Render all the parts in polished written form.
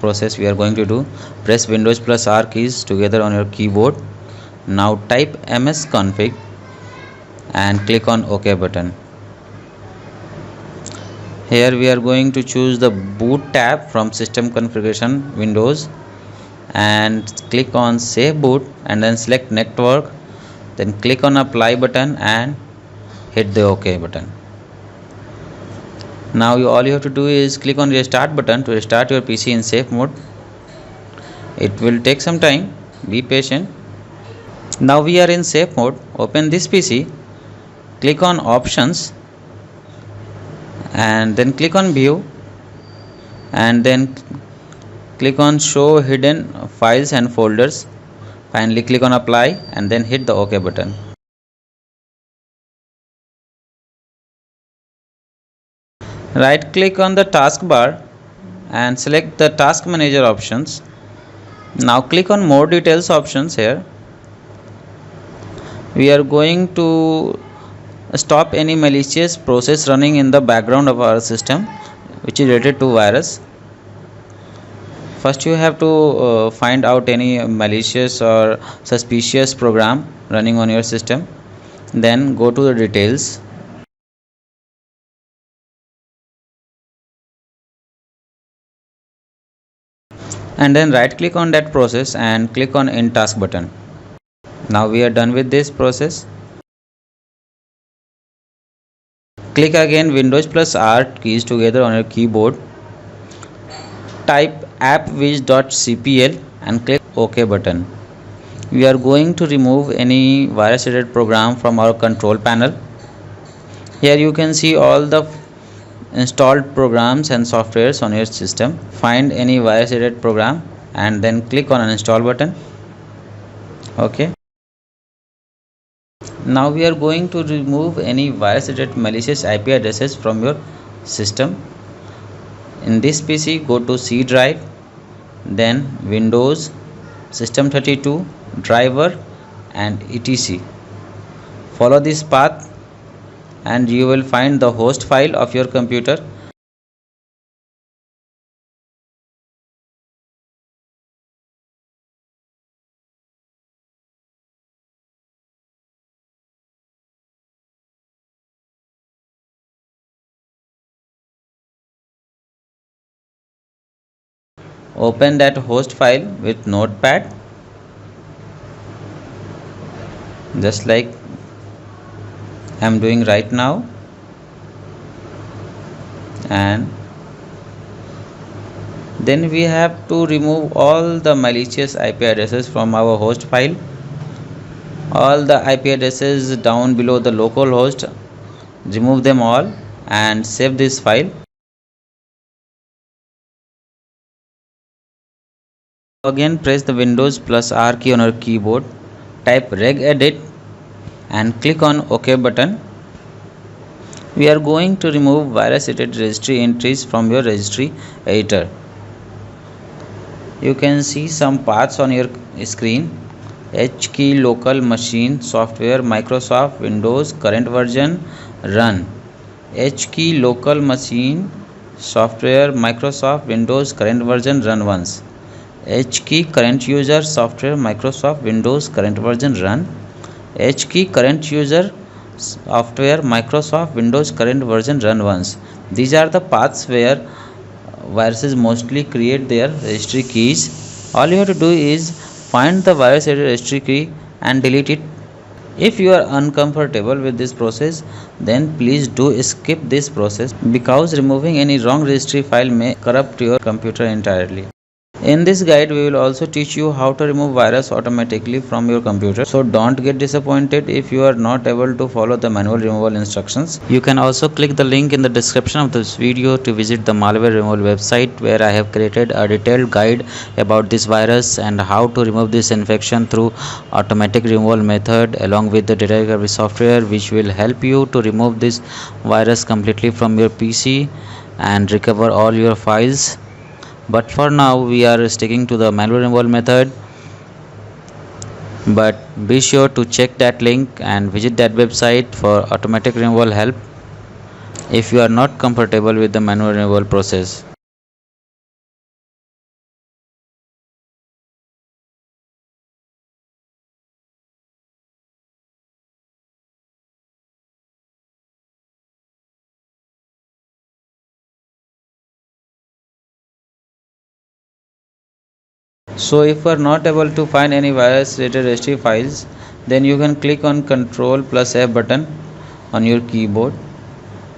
process we are going to do. Press Windows plus R keys together on your keyboard. Now type msconfig and click on OK button. Here we are going to choose the boot tab from system configuration windows and click on save boot, and then select network, then click on apply button and hit the OK button. Now all you have to do is click on restart button to restart your PC in safe mode. It will take some time, be patient. Now we are in safe mode. Open this PC, click on options and then click on view, and then click on show hidden files and folders. Finally click on apply and then hit the OK button. Right click on the taskbar and select the task manager options. Now click on more details options. Here we are going to stop any malicious process running in the background of our system which is related to virus. First you have to find out any malicious or suspicious program running on your system. Then go to the details. And then right click on that process and click on end task button. Now we are done with this process. Click again Windows plus R keys together on your keyboard. Type appwiz.cpl and click OK button. We are going to remove any virus related program from our control panel. Here you can see all the installed programs and softwares on your system. Find any virus related program and then click on uninstall button. Okay. Now we are going to remove any virus related malicious IP addresses from your system. In this PC, go to C drive, then Windows, System32, driver and etc. Follow this path and you will find the host file of your computer. Open that host file with Notepad, just like I am doing right now, and then we have to remove all the malicious IP addresses from our host file. All the IP addresses down below the local host, remove them all and save this file. Again press the Windows plus R key on your keyboard, type regedit and click on OK button. We are going to remove virus related registry entries from your registry editor. You can see some paths on your screen. H key local machine software Microsoft Windows current version run. H key local machine software Microsoft Windows current version run once. H key current user software Microsoft Windows current version run. H key current user software Microsoft Windows current version run once. These are the paths where viruses mostly create their registry keys. All you have to do is find the virus registry key and delete it. If you are uncomfortable with this process, then please do skip this process, because removing any wrong registry file may corrupt your computer entirely. In this guide, we will also teach you how to remove virus automatically from your computer. So don't get disappointed if you are not able to follow the manual removal instructions. You can also click the link in the description of this video to visit the malware removal website, where I have created a detailed guide about this virus and how to remove this infection through automatic removal method, along with the data recovery software, which will help you to remove this virus completely from your PC and recover all your files. But for now we are sticking to the manual removal method, but be sure to check that link and visit that website for automatic removal help if you are not comfortable with the manual removal process. So if you are not able to find any virus related registry files, then you can click on Ctrl plus F button on your keyboard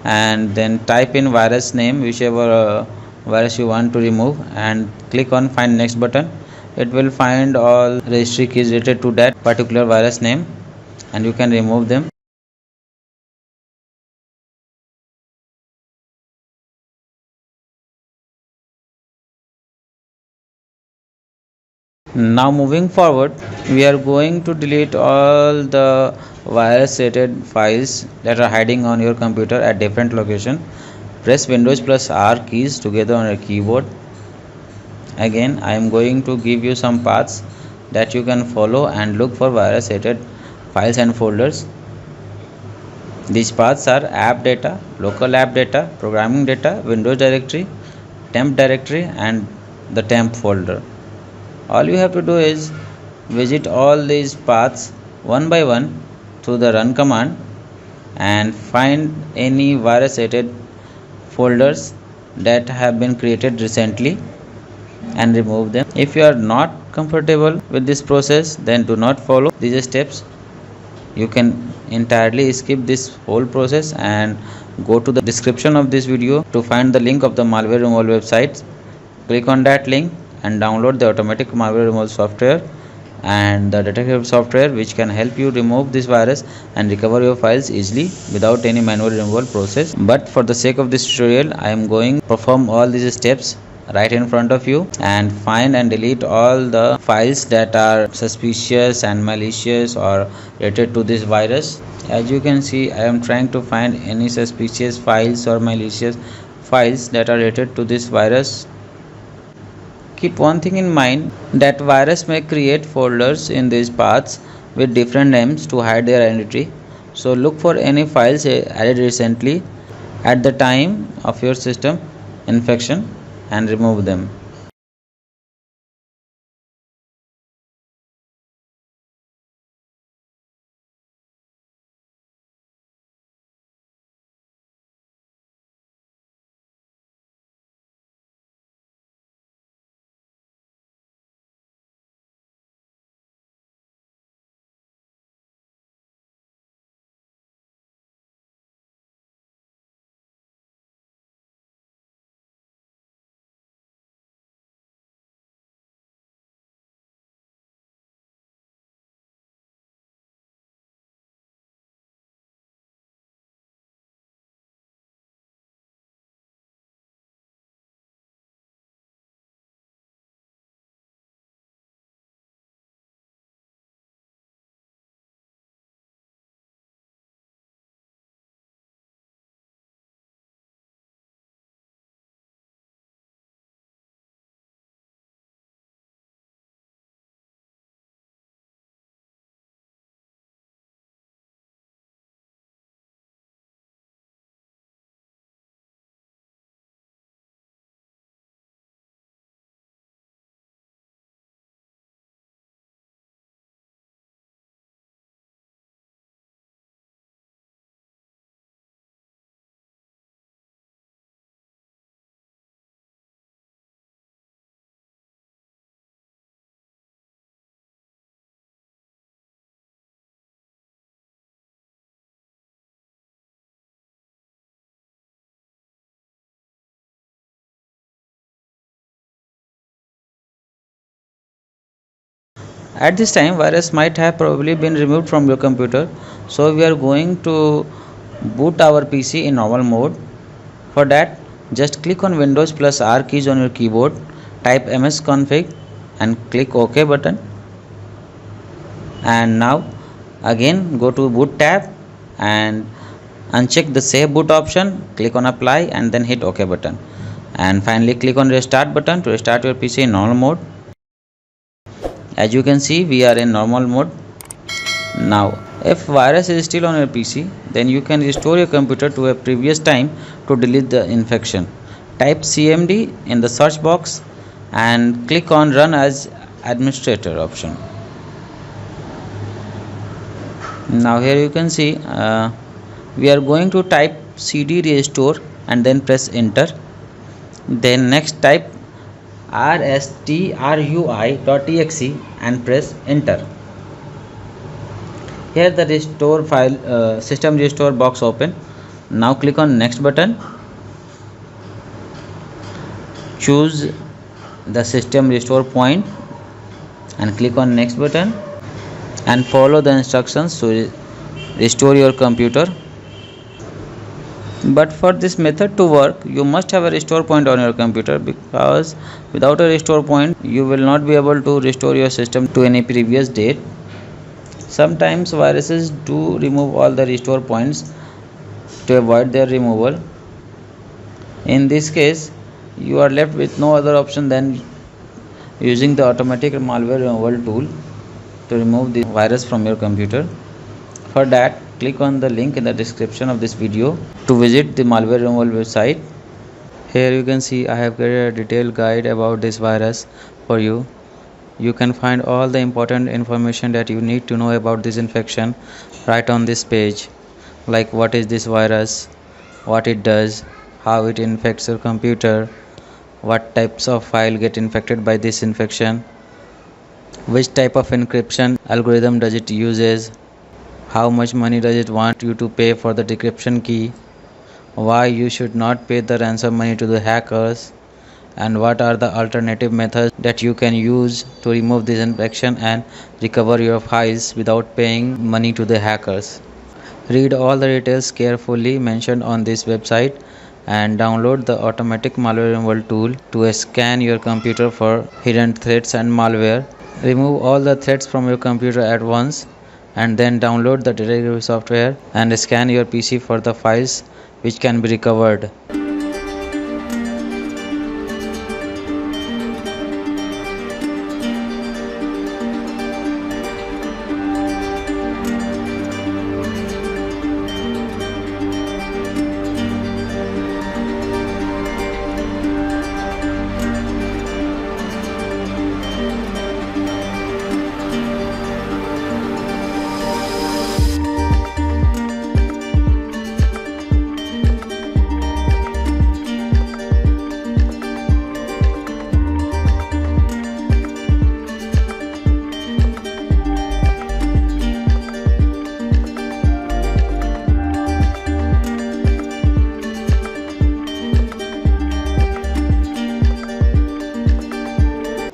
and then type in virus name, whichever virus you want to remove, and click on find next button. It will find all registry keys related to that particular virus name and you can remove them. Now moving forward, we are going to delete all the virus related files that are hiding on your computer at different location. Press Windows plus R keys together on your keyboard. Again, I am going to give you some paths that you can follow and look for virus related files and folders. These paths are app data, local app data, programming data, Windows directory, temp directory, and the temp folder. All you have to do is visit all these paths one by one through the run command and find any virus related folders that have been created recently and remove them. If you are not comfortable with this process, then do not follow these steps. You can entirely skip this whole process and go to the description of this video to find the link of the malware removal website. Click on that link and download the automatic malware removal software and the detective software, which can help you remove this virus and recover your files easily without any manual removal process. But for the sake of this tutorial, I am going to perform all these steps right in front of you and find and delete all the files that are suspicious and malicious or related to this virus. As you can see, I am trying to find any suspicious files or malicious files that are related to this virus. Keep one thing in mind, that virus may create folders in these paths with different names to hide their identity. So look for any files added recently at the time of your system infection and remove them. At this time, virus might have probably been removed from your computer. So we are going to boot our PC in normal mode. For that, just click on Windows plus R keys on your keyboard, type msconfig and click OK button. And now again go to boot tab and uncheck the save boot option, click on apply and then hit OK button. And finally click on restart button to restart your PC in normal mode. As you can see, we are in normal mode. Now, if virus is still on your PC, then you can restore your computer to a previous time to delete the infection. Type CMD in the search box and click on run as administrator option. Now here you can see we are going to type cd restore and then press enter. Then next type rstrui.exe and press enter. Here the restore file system restore box open. Now click on next button. Choose the system restore point and click on next button and follow the instructions to restore your computer. But for this method to work, you must have a restore point on your computer, because without a restore point you will not be able to restore your system to any previous date. Sometimes viruses do remove all the restore points to avoid their removal. In this case, you are left with no other option than using the automatic malware removal tool to remove the virus from your computer. For that, click on the link in the description of this video to visit the malware removal website. Here you can see I have created a detailed guide about this virus for you. You can find all the important information that you need to know about this infection right on this page, like what is this virus, what it does, how it infects your computer, what types of file get infected by this infection, which type of encryption algorithm does it uses, how much money does it want you to pay for the decryption key, why you should not pay the ransom money to the hackers, and what are the alternative methods that you can use to remove this infection and recover your files without paying money to the hackers. Read all the details carefully mentioned on this website and download the automatic malware removal tool to scan your computer for hidden threats and malware. Remove all the threats from your computer at once and then download the data recovery software and scan your PC for the files which can be recovered.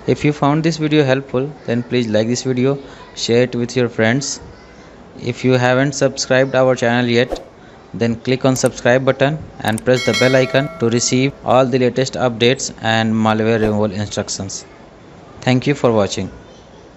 If you found this video helpful, then please like this video, share it with your friends. If you haven't subscribed our channel yet, then click on subscribe button and press the bell icon to receive all the latest updates and malware removal instructions. Thank you for watching.